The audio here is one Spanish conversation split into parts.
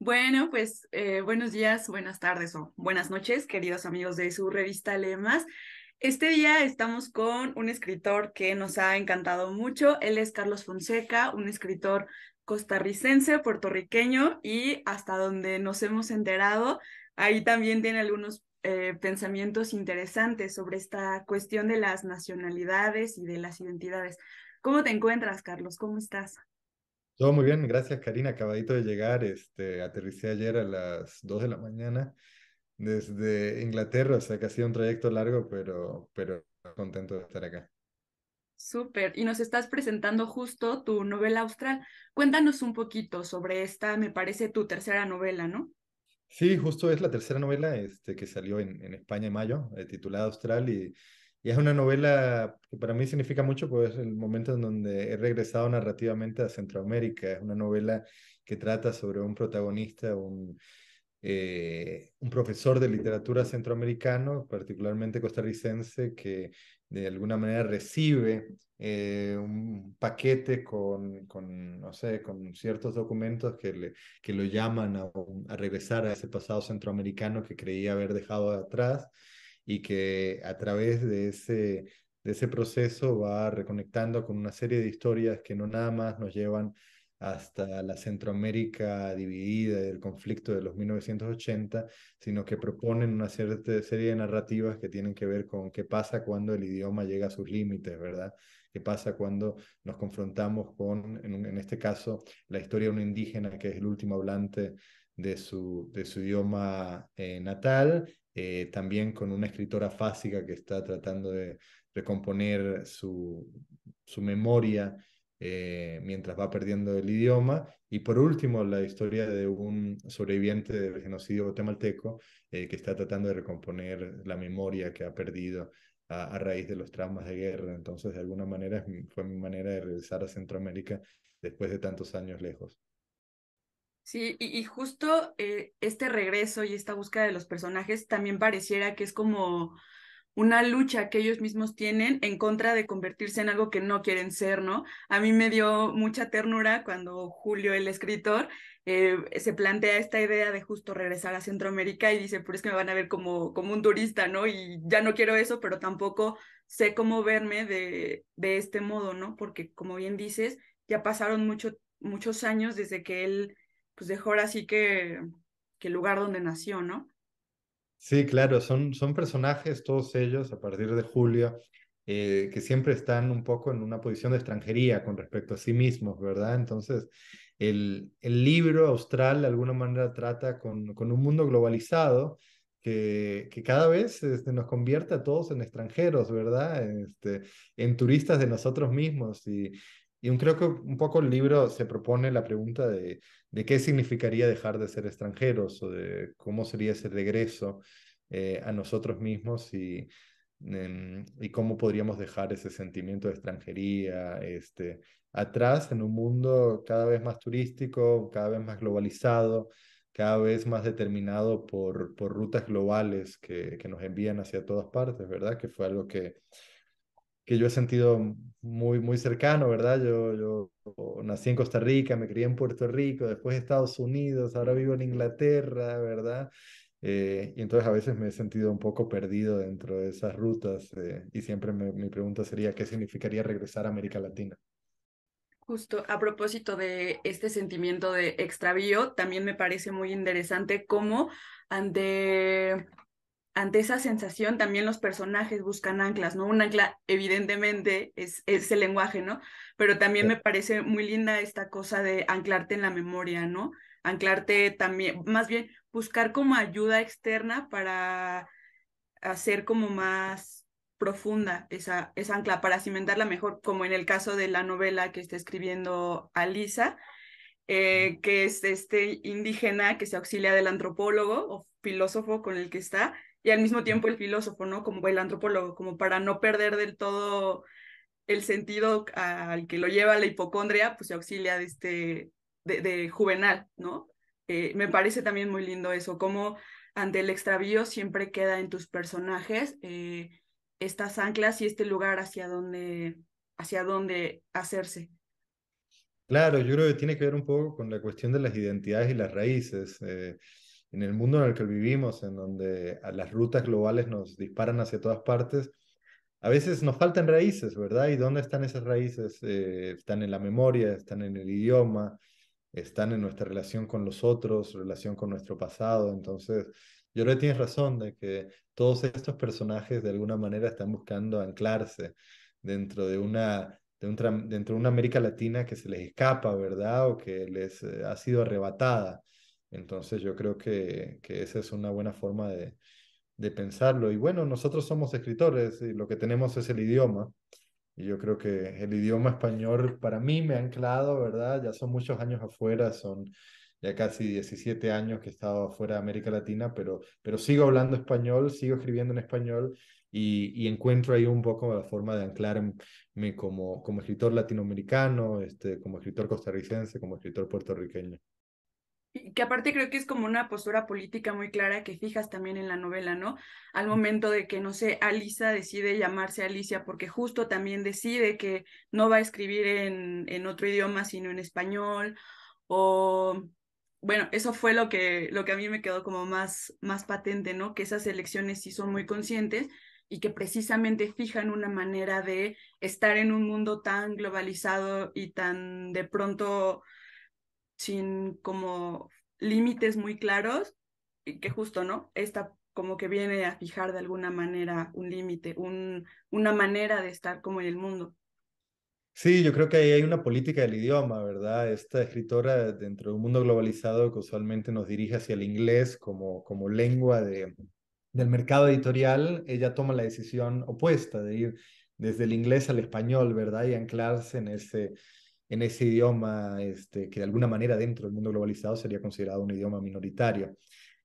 Bueno, pues buenos días, buenas tardes o buenas noches, queridos amigos de su revista Lee Más. Este día estamos con un escritor que nos ha encantado mucho. Él es Carlos Fonseca, un escritor costarricense, puertorriqueño y hasta donde nos hemos enterado, ahí también tiene algunos pensamientos interesantes sobre esta cuestión de las nacionalidades y de las identidades. ¿Cómo te encuentras, Carlos? ¿Cómo estás? Todo muy bien, gracias Karina. Acabadito de llegar, aterricé ayer a las 2 de la mañana desde Inglaterra, o sea que ha sido un trayecto largo, pero contento de estar acá. Súper, y nos estás presentando justo tu novela austral. Cuéntanos un poquito sobre esta, me parece tu tercera novela, ¿no? Sí, justo es la tercera novela que salió en España en mayo, titulada Austral, y es una novela que para mí significa mucho, pues es el momento en donde he regresado narrativamente a Centroamérica. Es una novela que trata sobre un protagonista, un profesor de literatura centroamericano, particularmente costarricense, que de alguna manera recibe un paquete no sé, con ciertos documentos que lo llaman a regresar a ese pasado centroamericano que creía haber dejado atrás y que a través de ese proceso va reconectando con una serie de historias que no nada más nos llevan hasta la Centroamérica dividida del conflicto de los 1980, sino que proponen una cierta serie de narrativas que tienen que ver con qué pasa cuando el idioma llega a sus límites, ¿verdad? ¿Qué pasa cuando nos confrontamos con, en este caso, la historia de un indígena que es el último hablante de su idioma natal? También con una escritora fásica que está tratando de recomponer su memoria mientras va perdiendo el idioma. Y por último, la historia de un sobreviviente del genocidio guatemalteco que está tratando de recomponer la memoria que ha perdido a raíz de los traumas de guerra. Entonces, de alguna manera, fue mi manera de regresar a Centroamérica después de tantos años lejos. Sí, y justo este regreso y esta búsqueda de los personajes también pareciera que es como una lucha que ellos mismos tienen en contra de convertirse en algo que no quieren ser, ¿no? A mí me dio mucha ternura cuando Julio, el escritor, se plantea esta idea de justo regresar a Centroamérica y dice, pero es que me van a ver como un turista, ¿no? Y ya no quiero eso, pero tampoco sé cómo verme de este modo, ¿no? Porque como bien dices, ya pasaron muchos años desde que él, pues dejó ahora sí que el lugar donde nació, ¿no? Sí, claro, son personajes, todos ellos, a partir de Julio, que siempre están un poco en una posición de extranjería con respecto a sí mismos, ¿verdad? Entonces, el libro austral de alguna manera trata con un mundo globalizado que cada vez nos convierte a todos en extranjeros, ¿verdad? En turistas de nosotros mismos. Creo que un poco el libro se propone la pregunta de qué significaría dejar de ser extranjeros o de cómo sería ese regreso a nosotros mismos y cómo podríamos dejar ese sentimiento de extranjería atrás en un mundo cada vez más turístico, cada vez más globalizado, cada vez más determinado por rutas globales que nos envían hacia todas partes, ¿verdad? Que fue algo que yo he sentido muy cercano, ¿verdad? Yo nací en Costa Rica, me crié en Puerto Rico, después Estados Unidos, ahora vivo en Inglaterra, ¿verdad? Y entonces a veces me he sentido un poco perdido dentro de esas rutas y siempre mi pregunta sería, ¿qué significaría regresar a América Latina? Justo a propósito de este sentimiento de extravío, también me parece muy interesante cómo ante, ante esa sensación también los personajes buscan anclas, ¿no? Un ancla evidentemente es el lenguaje, ¿no? Pero también me parece muy linda esta cosa de anclarte en la memoria, ¿no? Anclarte también, más bien buscar como ayuda externa para hacer como más profunda esa ancla, para cimentarla mejor, como en el caso de la novela que está escribiendo Alisa, que es este indígena que se auxilia del antropólogo o filósofo con el que está, y al mismo tiempo el filósofo, ¿no? Como el antropólogo, como para no perder del todo el sentido al que lo lleva la hipocondria, pues se auxilia de Juvenal, ¿no? Me parece también muy lindo eso, como ante el extravío siempre queda en tus personajes estas anclas y este lugar hacia donde hacerse. Claro, yo creo que tiene que ver un poco con la cuestión de las identidades y las raíces. En el mundo en el que vivimos, en donde a las rutas globales nos disparan hacia todas partes, a veces nos faltan raíces, ¿verdad? ¿Y dónde están esas raíces? Están en la memoria, están en el idioma, están en nuestra relación con los otros, relación con nuestro pasado. Entonces, yo creo que tienes razón de que todos estos personajes de alguna manera están buscando anclarse dentro de dentro de una América Latina que se les escapa, ¿verdad? O que les ha sido arrebatada. Entonces, yo creo que esa es una buena forma de pensarlo. Y bueno, nosotros somos escritores y lo que tenemos es el idioma. Y yo creo que el idioma español para mí me ha anclado, ¿verdad? Ya son muchos años afuera, son ya casi 17 años que he estado afuera de América Latina, pero sigo hablando español, sigo escribiendo en español y encuentro ahí un poco la forma de anclarme como escritor latinoamericano, como escritor costarricense, como escritor puertorriqueño. Y que aparte creo que es como una postura política muy clara que fijas también en la novela, ¿no? Al momento de que, no sé, Alisa decide llamarse Alicia porque justo también decide que no va a escribir en otro idioma sino en español, o bueno, eso fue lo que a mí me quedó como más patente, ¿no? Que esas elecciones sí son muy conscientes y que precisamente fijan una manera de estar en un mundo tan globalizado y tan de pronto sin como límites muy claros y que justo, ¿no? Esta como que viene a fijar de alguna manera un límite, una manera de estar como en el mundo. Sí, yo creo que ahí hay una política del idioma, ¿verdad? Esta escritora dentro de un mundo globalizado que usualmente nos dirige hacia el inglés como lengua del mercado editorial, ella toma la decisión opuesta de ir desde el inglés al español, ¿verdad? Y anclarse en ese idioma que de alguna manera dentro del mundo globalizado sería considerado un idioma minoritario.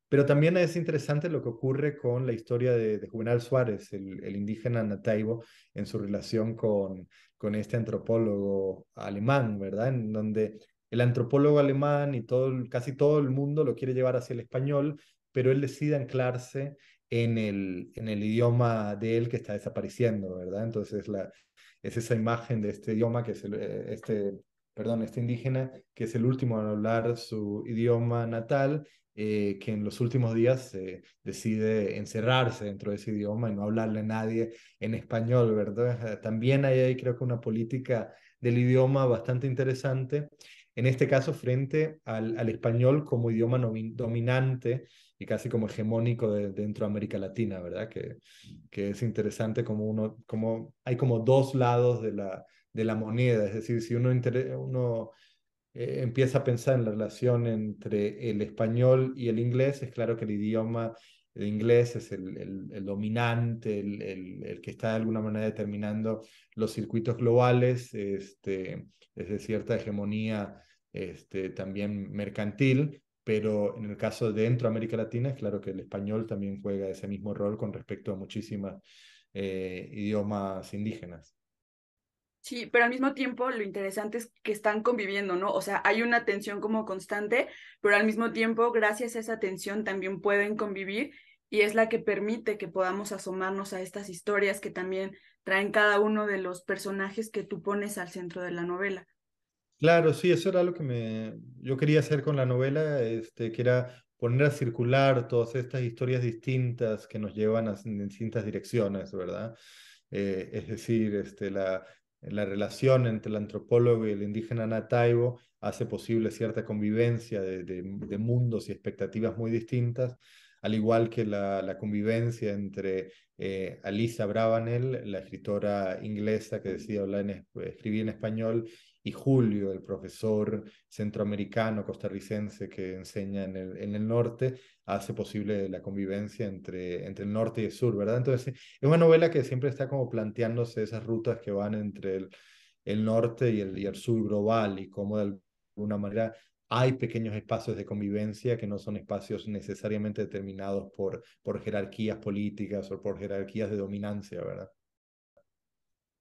Pero también es interesante lo que ocurre con la historia de Juvenal Suárez, el indígena nativo, en su relación con este antropólogo alemán, ¿verdad? En donde el antropólogo alemán y casi todo el mundo lo quiere llevar hacia el español, pero él decide anclarse en el idioma de él que está desapareciendo, ¿verdad? Entonces es esa imagen de este idioma que es perdón, este indígena, que es el último en hablar su idioma natal, que en los últimos días decide encerrarse dentro de ese idioma y no hablarle a nadie en español, ¿verdad? También hay ahí creo que una política del idioma bastante interesante, en este caso frente al español como idioma dominante y casi como hegemónico dentro de América Latina, ¿verdad? Que es interesante como hay como dos lados de la moneda, es decir, si uno empieza a pensar en la relación entre el español y el inglés, es claro que el idioma el inglés es el dominante, el que está de alguna manera determinando los circuitos globales, es de cierta hegemonía también mercantil, pero en el caso de dentro de América Latina, es claro que el español también juega ese mismo rol con respecto a muchísimas idiomas indígenas. Sí, pero al mismo tiempo lo interesante es que están conviviendo, ¿no? O sea, hay una tensión como constante, pero al mismo tiempo, gracias a esa tensión, también pueden convivir y es la que permite que podamos asomarnos a estas historias que también traen cada uno de los personajes que tú pones al centro de la novela. Claro, sí, eso era lo que yo quería hacer con la novela, que era poner a circular todas estas historias distintas que nos llevan en distintas direcciones, ¿verdad? Es decir, la relación entre el antropólogo y el indígena Nataibo hace posible cierta convivencia de mundos y expectativas muy distintas, al igual que la convivencia entre Alisa Bravanel, la escritora inglesa que decía escribir en español, y Julio, el profesor centroamericano, costarricense que enseña en el norte, hace posible la convivencia entre el norte y el sur, ¿verdad? Entonces, es una novela que siempre está como planteándose esas rutas que van entre el norte y el sur global y cómo de alguna manera hay pequeños espacios de convivencia que no son espacios necesariamente determinados por jerarquías políticas o por jerarquías de dominancia, ¿verdad?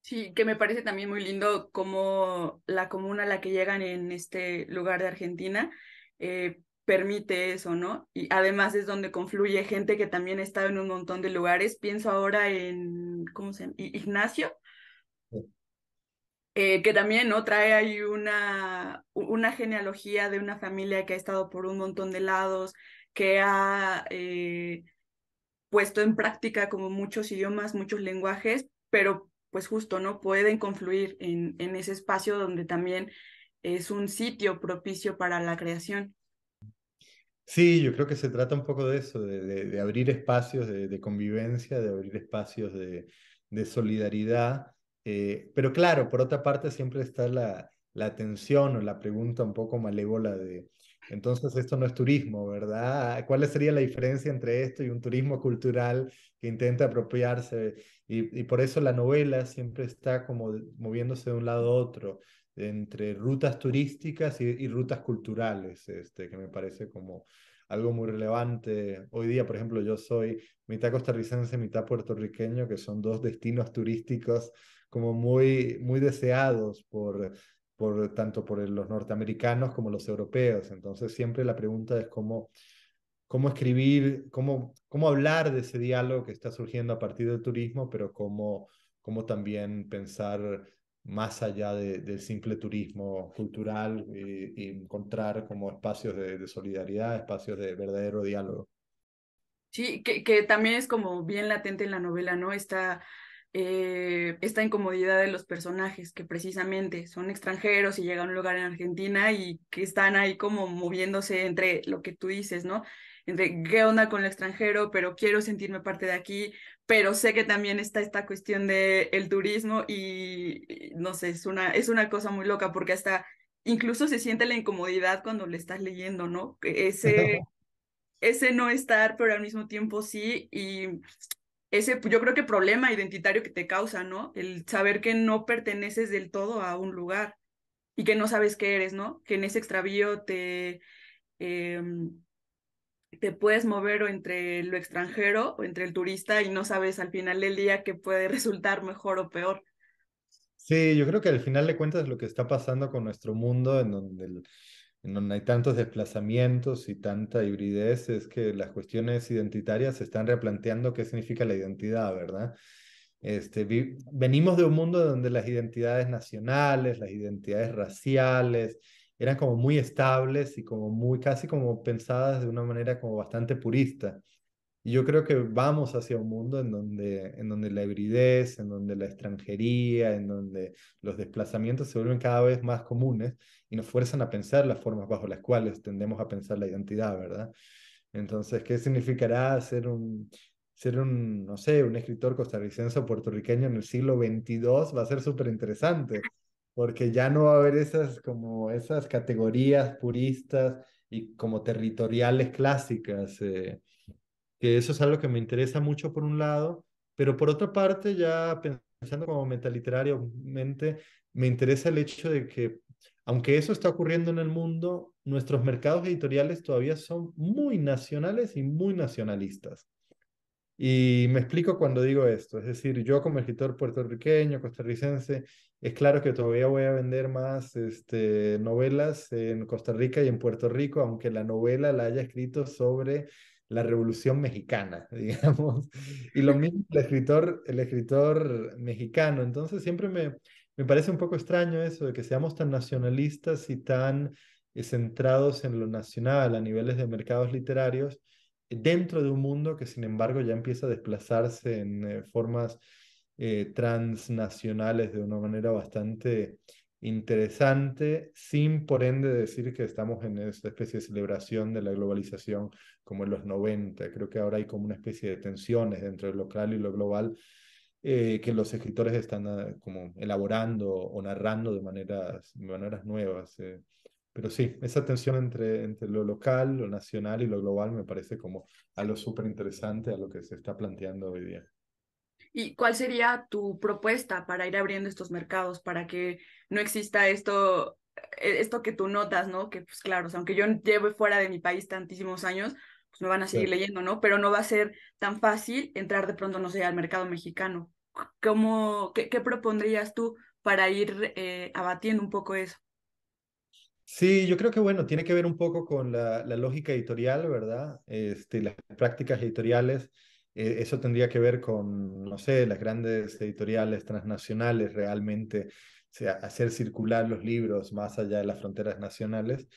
Sí, que me parece también muy lindo como la comuna a la que llegan en este lugar de Argentina permite eso, ¿no? Y además es donde confluye gente que también ha estado en un montón de lugares. Pienso ahora en, ¿cómo se llama? Ignacio, que también, ¿no? Trae ahí una genealogía de una familia que ha estado por un montón de lados, que ha puesto en práctica como muchos idiomas, muchos lenguajes, pero pues justo, ¿no? Pueden confluir en ese espacio donde también es un sitio propicio para la creación. Sí, yo creo que se trata un poco de eso, de abrir espacios de convivencia, de abrir espacios de solidaridad. Pero claro, por otra parte siempre está la tensión o la pregunta un poco malévola de, entonces esto no es turismo, ¿verdad? ¿Cuál sería la diferencia entre esto y un turismo cultural que intenta apropiarse? Y por eso la novela siempre está como moviéndose de un lado a otro entre rutas turísticas y rutas culturales, que me parece como algo muy relevante. Hoy día, por ejemplo, yo soy mitad costarricense, mitad puertorriqueño, que son dos destinos turísticos como muy deseados tanto por los norteamericanos como los europeos. Entonces, siempre la pregunta es cómo escribir, cómo hablar de ese diálogo que está surgiendo a partir del turismo, pero cómo también pensar más allá del simple turismo cultural y encontrar como espacios de solidaridad, espacios de verdadero diálogo. Sí, que también es como bien latente en la novela, ¿no? Esta incomodidad de los personajes, que precisamente son extranjeros y llegan a un lugar en Argentina y que están ahí como moviéndose entre lo que tú dices, ¿no? Entre qué onda con el extranjero, pero quiero sentirme parte de aquí, pero sé que también está esta cuestión de el turismo y no sé, es una cosa muy loca porque hasta incluso se siente la incomodidad cuando le estás leyendo, ¿no? Ese no estar, pero al mismo tiempo sí, y ese pues, yo creo que problema identitario que te causa, ¿no? El saber que no perteneces del todo a un lugar y que no sabes qué eres, ¿no? Que en ese extravío eh, te puedes mover o entre lo extranjero o entre el turista y no sabes al final del día qué puede resultar mejor o peor. Sí, yo creo que al final de cuentas lo que está pasando con nuestro mundo, en donde hay tantos desplazamientos y tanta hibridez, es que las cuestiones identitarias se están replanteando qué significa la identidad, ¿verdad? Venimos de un mundo donde las identidades nacionales, las identidades raciales, eran como muy estables y como muy, casi como pensadas de una manera como bastante purista. Y yo creo que vamos hacia un mundo en donde la hibridez, en donde la extranjería, en donde los desplazamientos se vuelven cada vez más comunes y nos fuerzan a pensar las formas bajo las cuales tendemos a pensar la identidad, ¿verdad? Entonces, ¿qué significará ser un, no sé, un escritor costarricense o puertorriqueño en el siglo XXII? Va a ser súper interesante, porque ya no va a haber esas categorías puristas y como territoriales clásicas. Que eso es algo que me interesa mucho por un lado, pero por otra parte, ya pensando como metaliterario,mente, me interesa el hecho de que, aunque eso está ocurriendo en el mundo, nuestros mercados editoriales todavía son muy nacionales y muy nacionalistas. Y me explico cuando digo esto, es decir, yo como escritor puertorriqueño, costarricense, es claro que todavía voy a vender más novelas en Costa Rica y en Puerto Rico, aunque la novela la haya escrito sobre la Revolución Mexicana, digamos. Y lo mismo el escritor mexicano. Entonces siempre me parece un poco extraño eso de que seamos tan nacionalistas y tan centrados en lo nacional a niveles de mercados literarios dentro de un mundo que sin embargo ya empieza a desplazarse en formas transnacionales de una manera bastante interesante, sin por ende decir que estamos en esta especie de celebración de la globalización como en los 90. Creo que ahora hay como una especie de tensiones dentro del local y lo global que los escritores están como elaborando o narrando de maneras nuevas. Pero sí, esa tensión entre lo local, lo nacional y lo global me parece como algo súper interesante a lo que se está planteando hoy día. ¿Y cuál sería tu propuesta para ir abriendo estos mercados, para que no exista esto que tú notas, ¿no? Que pues claro, o sea, aunque yo lleve fuera de mi país tantísimos años, pues me van a seguir Claro. leyendo, ¿no? Pero no va a ser tan fácil entrar de pronto, no sé, al mercado mexicano. ¿Qué propondrías tú para ir abatiendo un poco eso? Sí, yo creo que bueno, tiene que ver un poco con la lógica editorial, ¿verdad? Las prácticas editoriales. eso tendría que ver con, no sé, las grandes editoriales transnacionales realmente, o sea, hacer circular los libros más allá de las fronteras nacionales.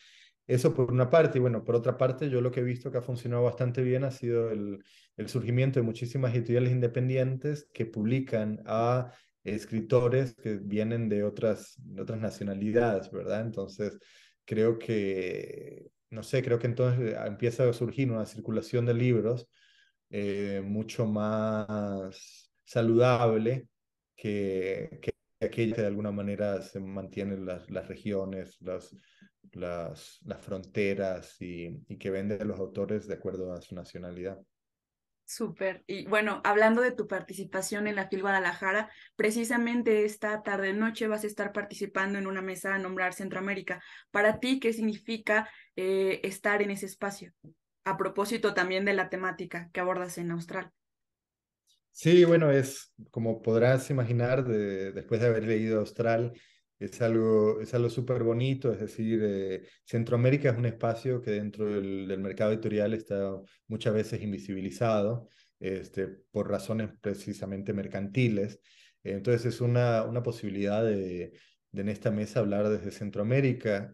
Eso por una parte, y bueno, por otra parte, yo lo que he visto que ha funcionado bastante bien ha sido el surgimiento de muchísimas editoriales independientes que publican a escritores que vienen de otras nacionalidades, ¿verdad? Entonces, creo que, no sé, creo que entonces empieza a surgir una circulación de libros mucho más saludable que aquella que de alguna manera se mantienen las regiones, las fronteras y que vende a los autores de acuerdo a su nacionalidad. Súper. Y bueno, hablando de tu participación en la FIL Guadalajara, precisamente esta tarde-noche vas a estar participando en una mesa a nombrar Centroamérica. Para ti, ¿qué significa estar en ese espacio? A propósito también de la temática que abordas en Austral. Sí, bueno, es como podrás imaginar, después de haber leído Austral, es algo súper bonito, es decir, Centroamérica es un espacio que dentro del mercado editorial está muchas veces invisibilizado, por razones precisamente mercantiles. Entonces es una posibilidad de en esta mesa hablar desde Centroamérica.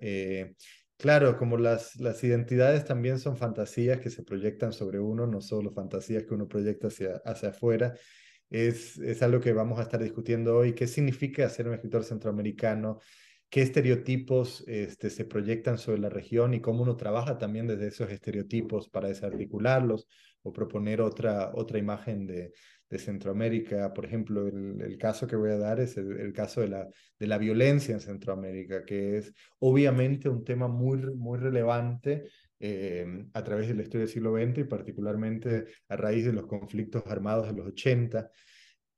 Claro, como las identidades también son fantasías que se proyectan sobre uno, no solo fantasías que uno proyecta hacia afuera, es algo que vamos a estar discutiendo hoy. ¿Qué significa ser un escritor centroamericano? ¿Qué estereotipos se proyectan sobre la región y cómo uno trabaja también desde esos estereotipos para desarticularlos o proponer otra imagen de Centroamérica? Por ejemplo, el caso que voy a dar es el caso de la violencia en Centroamérica, que es obviamente un tema muy relevante a través de la historia del siglo XX y particularmente a raíz de los conflictos armados de los 80.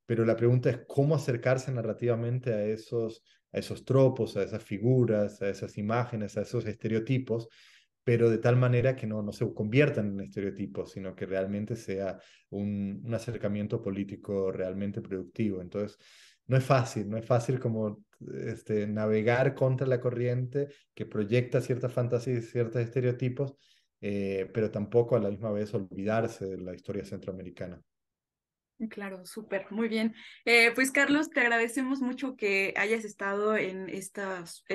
Pero la pregunta es cómo acercarse narrativamente a esos tropos, a esas figuras, a esas imágenes, a esos estereotipos, pero de tal manera que no se conviertan en estereotipos, sino que realmente sea un acercamiento político realmente productivo. Entonces, no es fácil como navegar contra la corriente que proyecta ciertas fantasías y ciertos estereotipos, pero tampoco a la misma vez olvidarse de la historia centroamericana. Claro, súper, muy bien. Pues Carlos, te agradecemos mucho que hayas estado en estos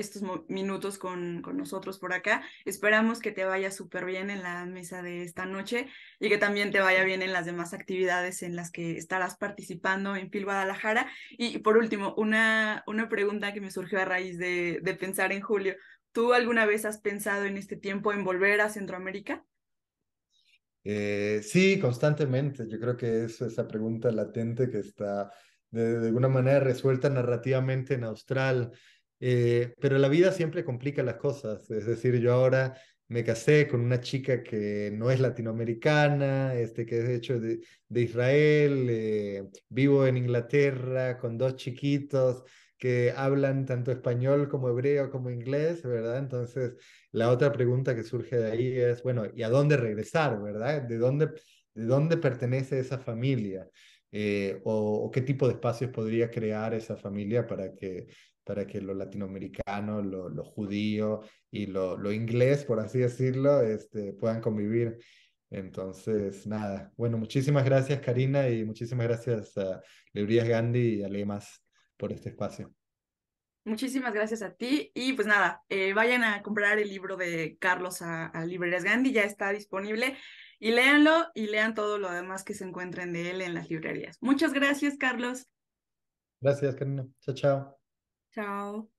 minutos con nosotros por acá. Esperamos que te vaya súper bien en la mesa de esta noche y que también te vaya bien en las demás actividades en las que estarás participando en FIL Guadalajara. Y por último, una pregunta que me surgió a raíz de pensar en Julio. ¿Tú alguna vez has pensado en este tiempo en volver a Centroamérica? Sí, constantemente. Yo creo que es esa pregunta latente que está de alguna manera resuelta narrativamente en Austral. Pero la vida siempre complica las cosas. Es decir, yo ahora me casé con una chica que no es latinoamericana, que es de hecho de Israel. Vivo en Inglaterra con dos chiquitos que hablan tanto español como hebreo como inglés, ¿verdad? Entonces la otra pregunta que surge de ahí es, bueno, ¿y a dónde regresar, verdad? De dónde pertenece esa familia? O qué tipo de espacios podría crear esa familia para que lo latinoamericano, lo judío y lo inglés, por así decirlo, puedan convivir. Entonces, nada. Bueno, muchísimas gracias, Karina, y muchísimas gracias a Lebrías Gandhi y a Lemas por este espacio. Muchísimas gracias a ti y pues nada, vayan a comprar el libro de Carlos a Librerías Gandhi, ya está disponible y léanlo y lean todo lo demás que se encuentren de él en las librerías. Muchas gracias, Carlos. Gracias, Karina. Chao, chao. Chao.